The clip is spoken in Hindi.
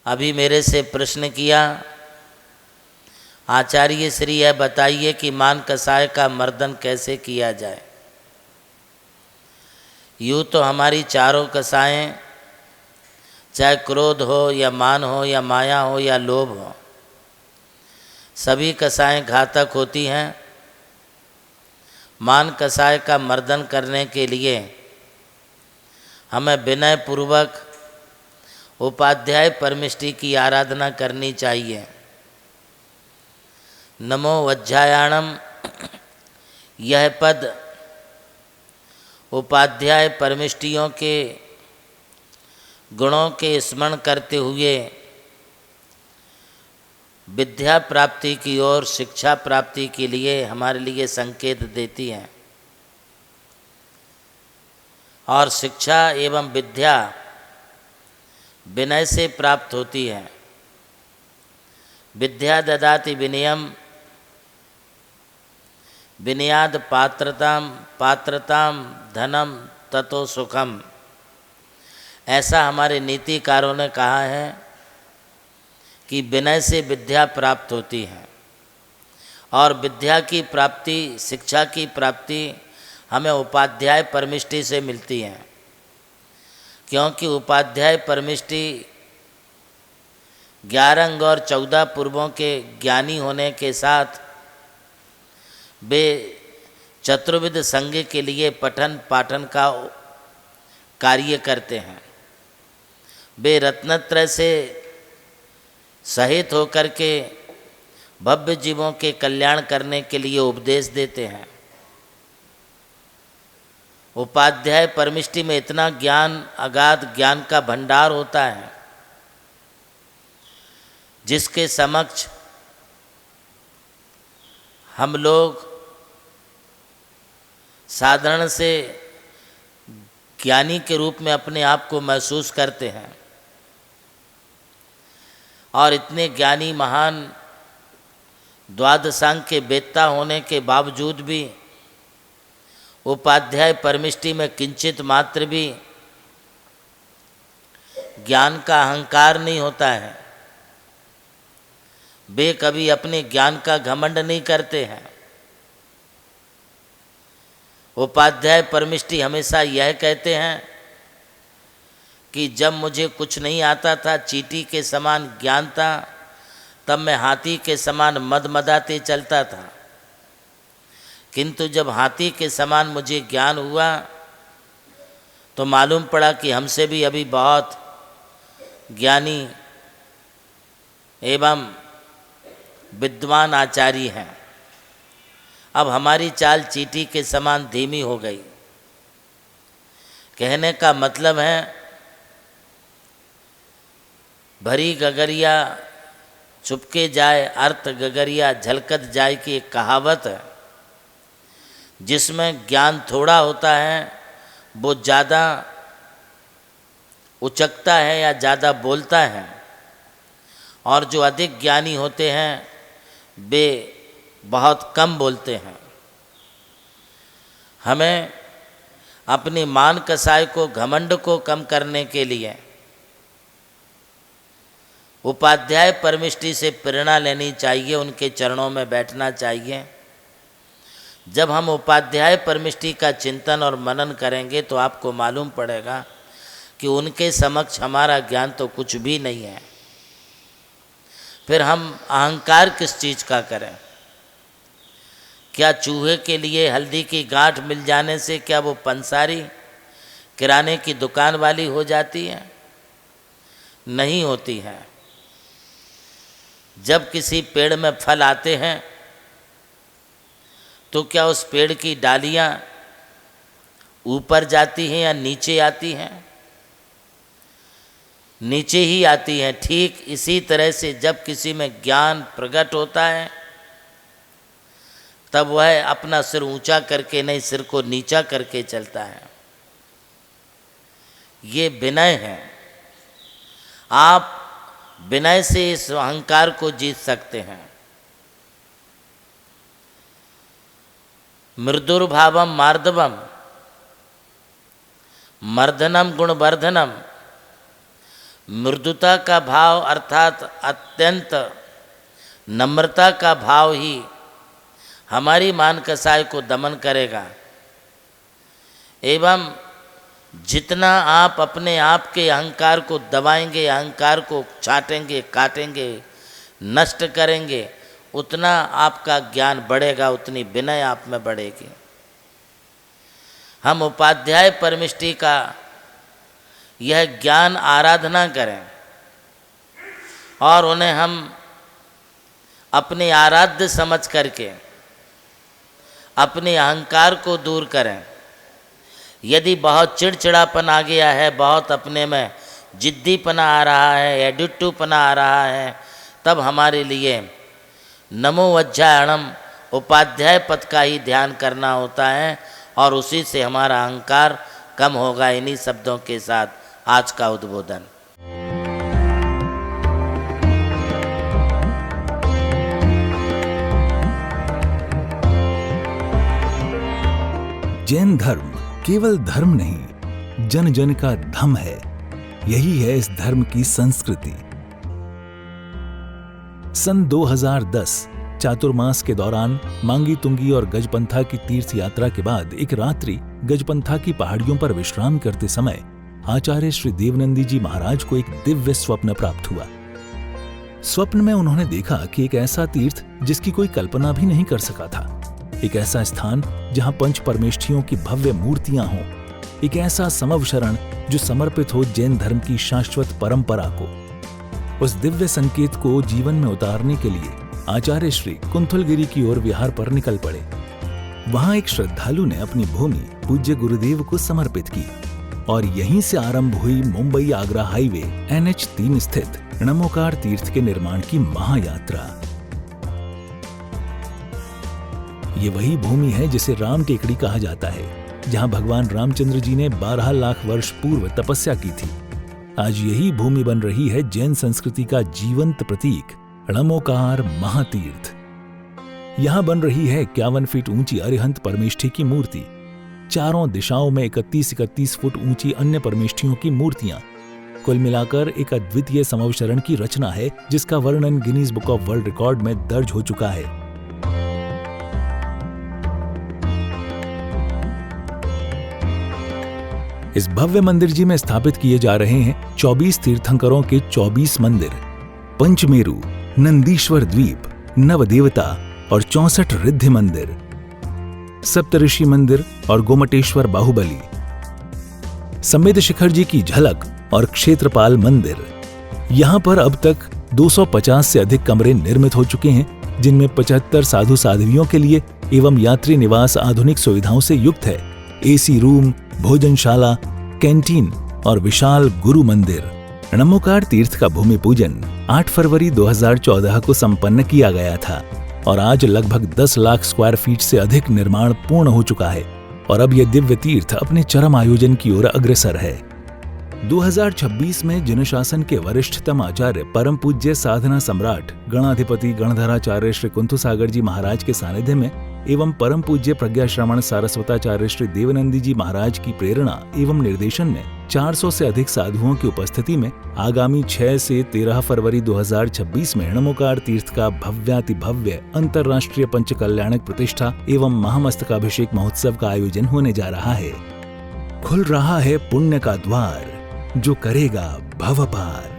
अभी मेरे से प्रश्न किया, आचार्य श्री यह बताइए कि मान कसाय का मर्दन कैसे किया जाए। यूँ तो हमारी चारों कसाएं, चाहे क्रोध हो या मान हो या माया हो या लोभ हो, सभी कसाएं घातक होती हैं। मान कसाय का मर्दन करने के लिए हमें विनय पूर्वक उपाध्याय परमिष्टि की आराधना करनी चाहिए। नमो वज्जायाणम, यह पद उपाध्याय परमिष्टियों के गुणों के स्मरण करते हुए विद्या प्राप्ति की ओर, शिक्षा प्राप्ति के लिए हमारे लिए संकेत देती हैं। और शिक्षा एवं विद्या विनय से प्राप्त होती है। विद्या ददाति विनयम, विनयाद पात्रताम, पात्रताम धनम ततो सुखम, ऐसा हमारे नीतिकारों ने कहा है कि विनय से विद्या प्राप्त होती है। और विद्या की प्राप्ति, शिक्षा की प्राप्ति हमें उपाध्याय परमिष्टि से मिलती है, क्योंकि उपाध्याय परमिष्टि 11 अंग और 14 पूर्वों के ज्ञानी होने के साथ वे चतुर्विध संग के लिए पठन पाठन का कार्य करते हैं। वे रत्नत्रय से सहित होकर के भव्य जीवों के कल्याण करने के लिए उपदेश देते हैं। उपाध्याय परमिष्टि में इतना ज्ञान, अगाध ज्ञान का भंडार होता है, जिसके समक्ष हम लोग साधारण से ज्ञानी के रूप में अपने आप को महसूस करते हैं। और इतने ज्ञानी महान द्वादशांग के वेत्ता होने के बावजूद भी उपाध्याय परमिष्टि में किंचित मात्र भी ज्ञान का अहंकार नहीं होता है। वे कभी अपने ज्ञान का घमंड नहीं करते हैं। उपाध्याय परमिष्टि हमेशा यह कहते हैं कि जब मुझे कुछ नहीं आता था, चींटी के समान ज्ञान था, तब मैं हाथी के समान मदमदाते चलता था। किंतु जब हाथी के समान मुझे ज्ञान हुआ तो मालूम पड़ा कि हमसे भी अभी बहुत ज्ञानी एवं विद्वान आचार्य हैं। अब हमारी चाल चींटी के समान धीमी हो गई। कहने का मतलब है, भरी गगरिया चुपके जाए, अर्थ गगरिया झलकत जाए की एक कहावत है, जिसमें ज्ञान थोड़ा होता है वो ज़्यादा उचकता है या ज़्यादा बोलता है, और जो अधिक ज्ञानी होते हैं वे बहुत कम बोलते हैं। हमें अपनी मान कसाय को, घमंड को कम करने के लिए उपाध्याय परमिष्टि से प्रेरणा लेनी चाहिए, उनके चरणों में बैठना चाहिए। जब हम उपाध्याय परमिष्टि का चिंतन और मनन करेंगे तो आपको मालूम पड़ेगा कि उनके समक्ष हमारा ज्ञान तो कुछ भी नहीं है। फिर हम अहंकार किस चीज़ का करें? क्या चूहे के लिए हल्दी की गांठ मिल जाने से क्या वो पंसारी, किराने की दुकान वाली हो जाती है? नहीं होती है। जब किसी पेड़ में फल आते हैं तो क्या उस पेड़ की डालियां ऊपर जाती हैं या नीचे आती हैं? नीचे ही आती हैं। ठीक इसी तरह से जब किसी में ज्ञान प्रकट होता है तब वह अपना सिर ऊंचा करके नहीं, सिर को नीचा करके चलता है। ये विनय है। आप विनय से इस अहंकार को जीत सकते हैं। मृदुर्भावम मार्दवम मर्दनम गुणवर्धनम मृदुता का भाव अर्थात अत्यंत नम्रता का भाव ही हमारी मान कसाय को दमन करेगा। एवं जितना आप अपने आप के अहंकार को दबाएंगे, अहंकार को छाटेंगे, काटेंगे, नष्ट करेंगे, उतना आपका ज्ञान बढ़ेगा, उतनी विनय आप में बढ़ेगी। हम उपाध्याय परमिष्टि का यह ज्ञान आराधना करें और उन्हें हम अपने आराध्य समझ करके अपने अहंकार को दूर करें। यदि बहुत चिड़चिड़ापन आ गया है, बहुत अपने में जिद्दीपना आ रहा है, एडिक्टिवपना आ रहा है, तब हमारे लिए नमो वज्जायणम उपाध्याय पद का ही ध्यान करना होता है और उसी से हमारा अहंकार कम होगा। इन्हीं शब्दों के साथ आज का उद्बोधन। जैन धर्म केवल धर्म नहीं, जन जन का धम है। यही है इस धर्म की संस्कृति। सन 2010 चातुर्मास के दौरान मांगी तुंगी और गजपंथा की तीर्थ यात्रा के बाद एक रात्रि गजपंथा की पहाड़ियों पर विश्राम करते समय आचार्य श्री देवनंदी जी महाराज को एक दिव्य स्वप्न प्राप्त हुआ। स्वप्न में उन्होंने देखा कि एक ऐसा तीर्थ जिसकी कोई कल्पना भी नहीं कर सका था, एक ऐसा स्थान जहां पंच परमेष्ठियों की भव्य मूर्तियां हों, एक ऐसा समव शरण जो समर्पित हो जैन धर्म की शाश्वत परंपरा को। उस दिव्य संकेत को जीवन में उतारने के लिए आचार्य श्री कुंथलगिरी की ओर विहार पर निकल पड़े। वहां एक श्रद्धालु ने अपनी भूमि पूज्य गुरुदेव को समर्पित की और यहीं से आरंभ हुई मुंबई आगरा हाईवे NH3 स्थित नमोकार तीर्थ के निर्माण की महायात्रा। ये वही भूमि है जिसे राम टेकड़ी कहा जाता है, जहां भगवान रामचंद्र जी ने 12 लाख वर्ष पूर्व तपस्या की थी। आज यही भूमि बन रही है जैन संस्कृति का जीवंत प्रतीक नमोकार महातीर्थ। यहां बन रही है 51 फीट ऊंची अरिहंत परमेष्ठी की मूर्ति, चारों दिशाओं में 31 फुट ऊंची अन्य परमेष्ठियों की मूर्तियां। कुल मिलाकर एक अद्वितीय समवशरण की रचना है जिसका वर्णन Guinness book of world record में दर्ज हो चुका है। इस भव्य मंदिर जी में स्थापित किए जा रहे हैं 24 तीर्थंकरों के 24 मंदिर, पंचमेरु, नंदीश्वर द्वीप, नवदेवता और 64 रिद्धि मंदिर, सप्तऋषि मंदिर और गोमटेश्वर बाहुबली, संमेद शिखर जी की झलक और क्षेत्रपाल मंदिर। यहां पर अब तक 250 से अधिक कमरे निर्मित हो चुके हैं, जिनमें 75 साधु साध्वियों के लिए एवं यात्री निवास आधुनिक सुविधाओं से युक्त है। AC रूम, भोजनशाला, कैंटीन और विशाल गुरु मंदिर। नमोकार तीर्थ का भूमि पूजन 8 फरवरी 2014 को संपन्न किया गया था और आज लगभग 10 लाख स्क्वायर फीट से अधिक निर्माण पूर्ण हो चुका है और अब यह दिव्य तीर्थ अपने चरम आयोजन की ओर अग्रसर है। 2026 में जिन शासन के वरिष्ठतम आचार्य परम पूज्य साधना सम्राट गणाधिपति गणधराचार्य श्री कुंथु सागर जी महाराज के सानिध्य में एवं परम पूज्य प्रज्ञा श्रवण सारस्वताचार्य श्री देवनंदी जी महाराज की प्रेरणा एवं निर्देशन में 400 से अधिक साधुओं की उपस्थिति में आगामी 6 से 13 फरवरी 2026 में नमोकार तीर्थ का भव्याति भव्य अंतर्राष्ट्रीय पंचकल्याणक प्रतिष्ठा एवं महामस्तकाभिषेक महोत्सव का आयोजन होने जा रहा है। खुल रहा है पुण्य का द्वार, जो करेगा भव पार।